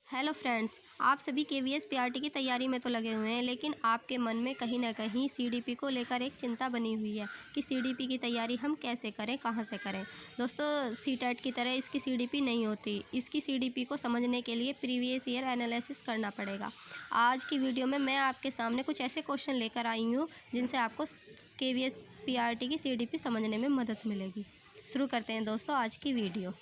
Hello friends, आप सभी KVS PRT की तैयारी में तो लगे हुए हैं, लेकिन आपके मन में कहीं ना कहीं सीडीपी को लेकर एक चिंता बनी हुई है कि सीडीपी की तैयारी हम कैसे करें, कहां से करें। दोस्तों, सीटेट की तरह इसकी सीडीपी नहीं होती। इसकी सीडीपी को समझने के लिए प्रीवियस ईयर एनालिसिस करना पड़ेगा। आज की वीडियो में मैं आपके सामने कुछ ऐसे क्वेश्चन लेकर आई हूँ जिनसे आपको केवीएस पीआरटी की सीडीपी समझने में मदद मिलेगी। शुरू करते हैं दोस्तों आज की वीडियो।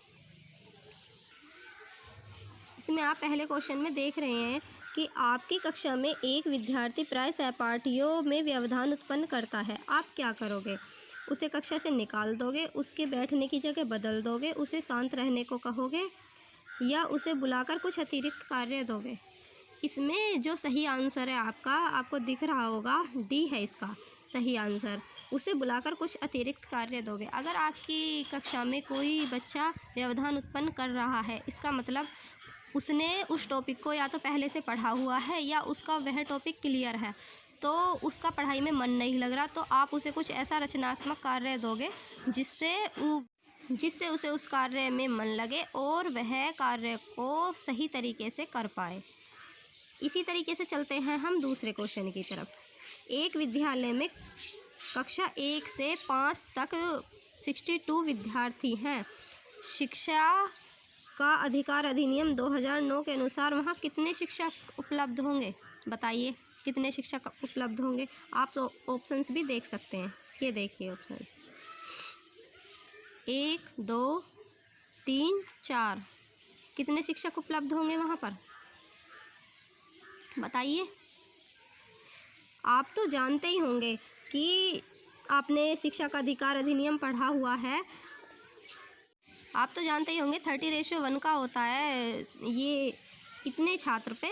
इसमें आप पहले क्वेश्चन में देख रहे हैं कि आपकी कक्षा में एक विद्यार्थी प्राय सहपाठियों में व्यवधान उत्पन्न करता है। आप क्या करोगे? उसे कक्षा से निकाल दोगे, उसके बैठने की जगह बदल दोगे, उसे शांत रहने को कहोगे या उसे बुलाकर कुछ अतिरिक्त कार्य दोगे? इसमें जो सही आंसर है आपको दिख रहा होगा, डी है इसका सही आंसर। उसे बुलाकर कुछ अतिरिक्त कार्य दोगे। अगर आपकी कक्षा में कोई बच्चा व्यवधान उत्पन्न कर रहा है, इसका मतलब उसने उस टॉपिक को या तो पहले से पढ़ा हुआ है या उसका वह टॉपिक क्लियर है, तो उसका पढ़ाई में मन नहीं लग रहा, तो आप उसे कुछ ऐसा रचनात्मक कार्य दोगे जिससे उसे उस कार्य में मन लगे और वह कार्य को सही तरीके से कर पाए। इसी तरीके से चलते हैं हम दूसरे क्वेश्चन की तरफ। एक विद्यालय में कक्षा 1 से 5 तक 62 विद्यार्थी हैं। शिक्षा का अधिकार अधिनियम 2009 के अनुसार वहाँ कितने शिक्षक उपलब्ध होंगे? बताइए कितने शिक्षक उपलब्ध होंगे। आप तो ऑप्शंस भी देख सकते हैं। ये देखिए ऑप्शन 1, 2, 3, 4। कितने शिक्षक उपलब्ध होंगे वहाँ पर? बताइए। आप तो जानते ही होंगे कि आपने शिक्षा का अधिकार अधिनियम पढ़ा हुआ है। आप तो जानते ही होंगे 30:1 का होता है। ये इतने छात्र पे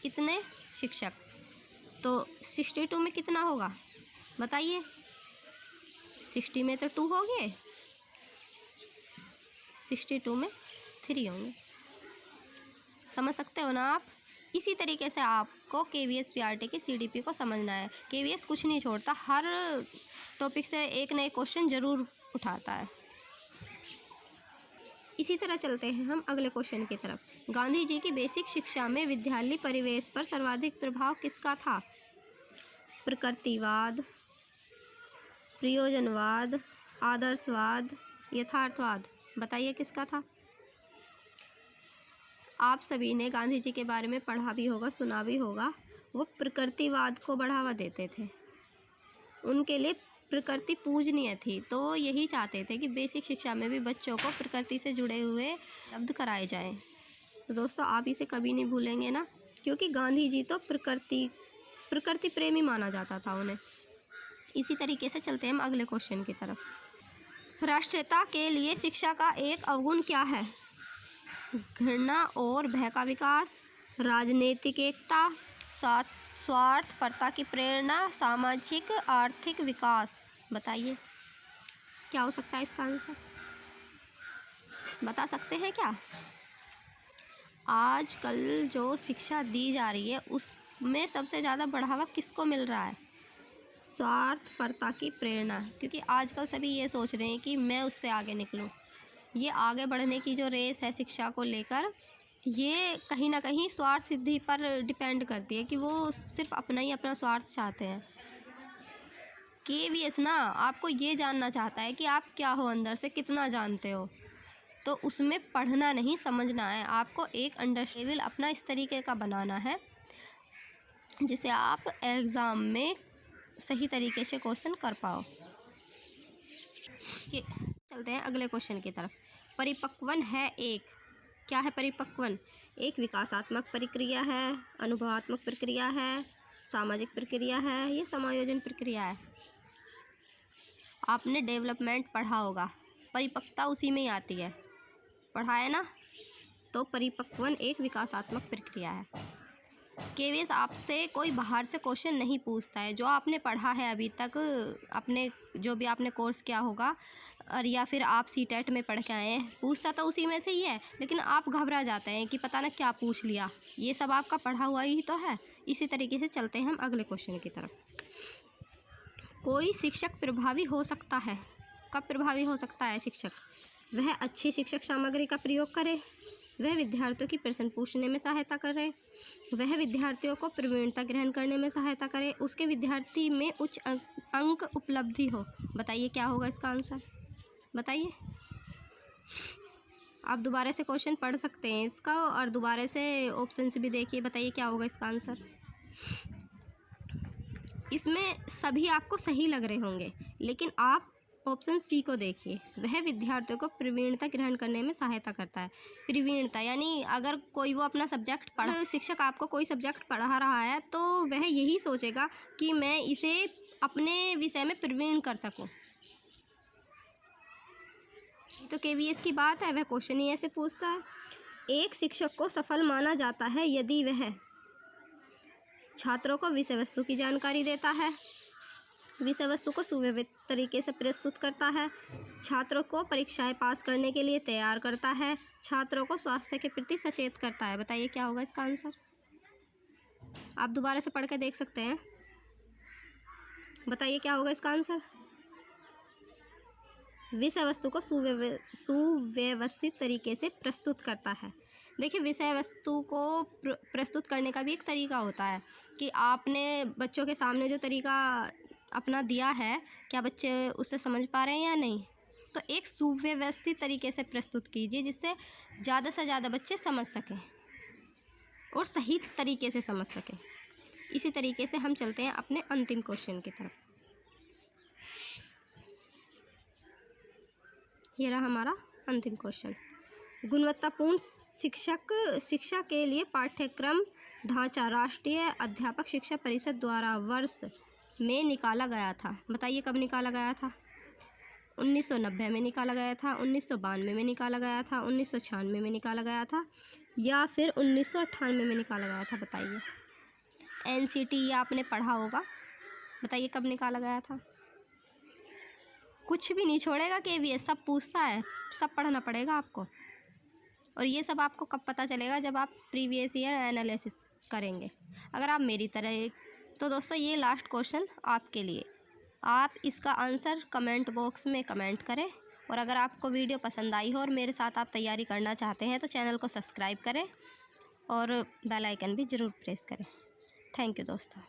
इतने शिक्षक, तो 62 में कितना होगा? बताइए। 60 में तो 2 होंगे, 62 में 3 होंगे। समझ सकते हो ना आप? इसी तरीके से आपको केवीएस पीआरटी की सीडीपी को समझना है। केवीएस कुछ नहीं छोड़ता, हर टॉपिक से एक नए क्वेश्चन ज़रूर उठाता है। इसी तरह चलते हैं हम अगले क्वेश्चन की तरफ। गांधी जी की बेसिक शिक्षा में विद्यालय परिवेश पर सर्वाधिक प्रभाव किसका था? प्रकृतिवाद, प्रयोजनवाद, आदर्शवाद, यथार्थवाद। बताइए किसका था? आप सभी ने गांधी जी के बारे में पढ़ा भी होगा, सुना भी होगा। वो प्रकृतिवाद को बढ़ावा देते थे। उनके लिए प्रकृति पूजनीय थी, तो यही चाहते थे कि बेसिक शिक्षा में भी बच्चों को प्रकृति से जुड़े हुए शब्द कराए जाएं। तो दोस्तों, आप इसे कभी नहीं भूलेंगे ना, क्योंकि गांधी जी तो प्रकृति प्रेमी माना जाता था उन्हें। इसी तरीके से चलते हैं हम अगले क्वेश्चन की तरफ। राष्ट्रीयता के लिए शिक्षा का एक अवगुण क्या है? घृणा और भय का विकास, राजनीतिक एकता, स्वार्थपरता की प्रेरणा, सामाजिक आर्थिक विकास। बताइए क्या हो सकता है इसका आंसर? बता सकते हैं क्या? आजकल जो शिक्षा दी जा रही है उसमें सबसे ज़्यादा बढ़ावा किसको मिल रहा है? स्वार्थपरता की प्रेरणा। क्योंकि आजकल सभी ये सोच रहे हैं कि मैं उससे आगे निकलूं। ये आगे बढ़ने की जो रेस है शिक्षा को लेकर, ये कहीं ना कहीं स्वार्थ सिद्धि पर डिपेंड करती है कि वो सिर्फ अपना स्वार्थ चाहते हैं। केवीएस ना आपको ये जानना चाहता है कि आप क्या हो अंदर से, कितना जानते हो। तो उसमें पढ़ना नहीं, समझना है। आपको एक अंडरस्टैंडिंग लेवल अपना इस तरीके का बनाना है जिसे आप एग्ज़ाम में सही तरीके से क्वेश्चन कर पाओ। चलते हैं अगले क्वेश्चन की तरफ। परिपक्वन है एक, क्या है परिपक्वन? एक विकासात्मक प्रक्रिया है, अनुभवात्मक प्रक्रिया है, सामाजिक प्रक्रिया है, ये समायोजन प्रक्रिया है। आपने डेवलपमेंट पढ़ा होगा, परिपक्वता उसी में ही आती है, पढ़ा है ना? तो परिपक्वन एक विकासात्मक प्रक्रिया है। केवीएस आपसे कोई बाहर से क्वेश्चन नहीं पूछता है। जो आपने पढ़ा है अभी तक, अपने जो भी आपने कोर्स किया होगा और या फिर आप सीटेट में पढ़ के आए हैं, पूछता तो उसी में से ही है, लेकिन आप घबरा जाते हैं कि पता ना क्या पूछ लिया। ये सब आपका पढ़ा हुआ ही तो है। इसी तरीके से चलते हैं हम अगले क्वेश्चन की तरफ। कोई शिक्षक प्रभावी हो सकता है। कब प्रभावी हो सकता है शिक्षक? वह अच्छी शिक्षक सामग्री का प्रयोग करे, वह विद्यार्थियों की प्रश्न पूछने में सहायता करे, वह विद्यार्थियों को प्रवीणता ग्रहण करने में सहायता करे, उसके विद्यार्थी में उच्च अंक उपलब्धि हो। बताइए क्या होगा इसका आंसर, बताइए। आप दोबारा से क्वेश्चन पढ़ सकते हैं इसका और दोबारा से ऑप्शन से भी देखिए, बताइए क्या होगा इसका आंसर। इसमें सभी आपको सही लग रहे होंगे, लेकिन आप ऑप्शन सी को देखिए, वह विद्यार्थियों को प्रवीणता ग्रहण करने में सहायता करता है। प्रवीणता यानी अगर कोई वो अपना सब्जेक्ट पढ़ा, शिक्षक आपको कोई सब्जेक्ट पढ़ा रहा है तो वह यही सोचेगा कि मैं इसे अपने विषय में प्रवीण कर सकूं। तो केवीएस की बात है, वह क्वेश्चन ही ऐसे पूछता है। एक शिक्षक को सफल माना जाता है यदि वह छात्रों को विषय वस्तु की जानकारी देता है, विषय वस्तु को सुव्यवस्थित तरीके से प्रस्तुत करता है, छात्रों को परीक्षाएं पास करने के लिए तैयार करता है, छात्रों को स्वास्थ्य के प्रति सचेत करता है। बताइए क्या होगा इसका आंसर। आप दोबारा से पढ़ के देख सकते हैं, बताइए क्या होगा इसका आंसर। विषय वस्तु को सुव्यवस्थित तरीके से प्रस्तुत करता है। देखिए, विषय वस्तु को प्रस्तुत करने का भी एक तरीका होता है कि आपने बच्चों के सामने जो तरीका अपना दिया है, क्या बच्चे उससे समझ पा रहे हैं या नहीं। तो एक सुव्यवस्थित तरीके से प्रस्तुत कीजिए जिससे ज़्यादा से ज़्यादा बच्चे समझ सकें और सही तरीके से समझ सकें। इसी तरीके से हम चलते हैं अपने अंतिम क्वेश्चन की तरफ। ये रहा हमारा अंतिम क्वेश्चन। गुणवत्तापूर्ण शिक्षा के लिए पाठ्यक्रम ढांचा राष्ट्रीय अध्यापक शिक्षा परिषद द्वारा वर्ष में निकाला गया था। बताइए कब निकाला गया था। 1990 में निकाला गया था, 1992 में निकाला गया था, 1996 में निकाला गया था या फिर 1998 में निकाला गया था। बताइए। NCT आपने पढ़ा होगा, बताइए कब निकाला गया था। कुछ भी नहीं छोड़ेगा केवीएस, सब पूछता है, सब पढ़ना पड़ेगा आपको। और ये सब आपको कब पता चलेगा, जब आप प्रीवियस ईयर एनालिसिस करेंगे। अगर आप मेरी तरह, तो दोस्तों ये लास्ट क्वेश्चन आपके लिए, आप इसका आंसर कमेंट बॉक्स में कमेंट करें। और अगर आपको वीडियो पसंद आई हो और मेरे साथ आप तैयारी करना चाहते हैं तो चैनल को सब्सक्राइब करें और बेल आइकन भी ज़रूर प्रेस करें। थैंक यू दोस्तों।